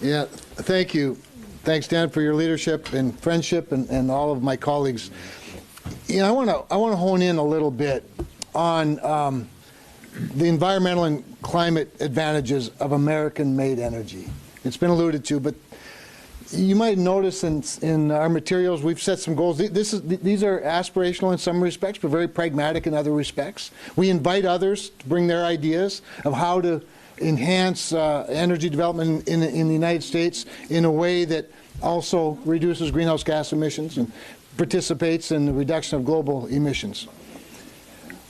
Yeah, thank you. Thanks, Dan, for your leadership and friendship, and all of my colleagues. You know, I want to hone in a little bit on the environmental and climate advantages of American-made energy. It's been alluded to, but you might notice in our materials we've set some goals. These are aspirational in some respects, but very pragmatic in other respects. We invite others to bring their ideas of how to enhance energy development in the United States in a way that also reduces greenhouse gas emissions and participates in the reduction of global emissions.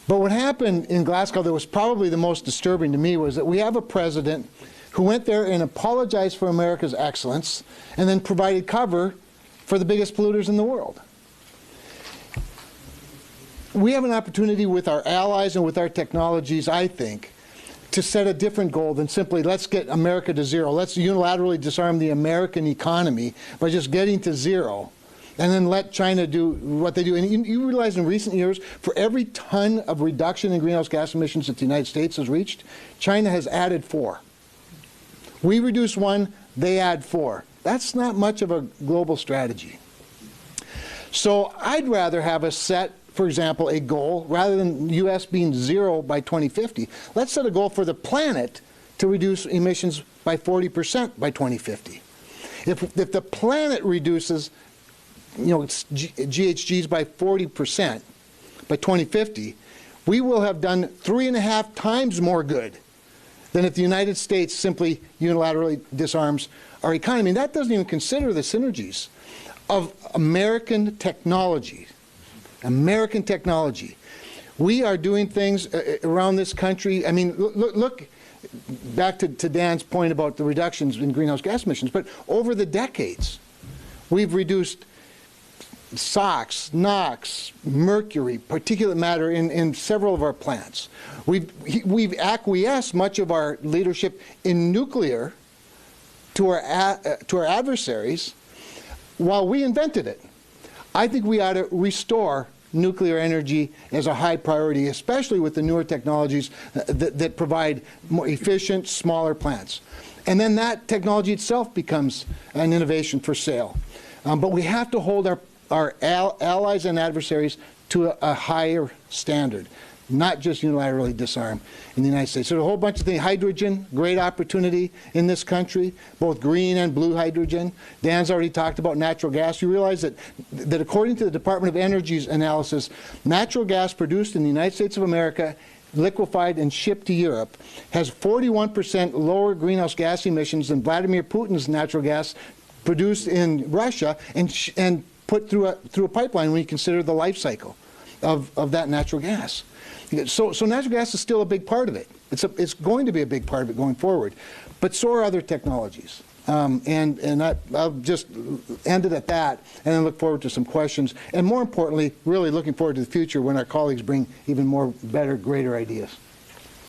But what happened in Glasgow that was probably the most disturbing to me was that we have a president who went there and apologized for America's excellence and then provided cover for the biggest polluters in the world. We have an opportunity with our allies and with our technologies, I think, to set a different goal than simply let's get America to zero. Let's unilaterally disarm the American economy by just getting to zero, and then let China do what they do. And you realize in recent years, for every ton of reduction in greenhouse gas emissions that the United States has reached, China has added 4. We reduce 1, they add 4. That's not much of a global strategy. So I'd rather have us set, for example, a goal, rather than the U.S. being 0 by 2050, let's set a goal for the planet to reduce emissions by 40% by 2050. If the planet reduces GHGs by 40% by 2050, we will have done 3.5 times more good than if the United States simply unilaterally disarms our economy. And that doesn't even consider the synergies of American technology. American technology. We are doing things around this country. I mean, look back to Dan's point about the reductions in greenhouse gas emissions, but over the decades, we've reduced SOx, NOx, mercury, particulate matter in several of our plants. We've acquiesced much of our leadership in nuclear to our adversaries while we invented it. I think we ought to restore nuclear energy as a high priority, especially with the newer technologies that provide more efficient, smaller plants. And then that technology itself becomes an innovation for sale. But we have to hold our allies and adversaries to a higher standard, not just unilaterally disarm in the United States. So a whole bunch of things. Hydrogen, great opportunity in this country, both green and blue hydrogen. Dan's already talked about natural gas. You realize that according to the Department of Energy's analysis, natural gas produced in the United States of America, liquefied and shipped to Europe, has 41% lower greenhouse gas emissions than Vladimir Putin's natural gas produced in Russia and put through a pipeline when you consider the life cycle of that natural gas. So natural gas is still a big part of it. It's going to be a big part of it going forward. But so are other technologies. And I'll just end it at that and then look forward to some questions. And more importantly, really looking forward to the future when our colleagues bring even more better, greater ideas.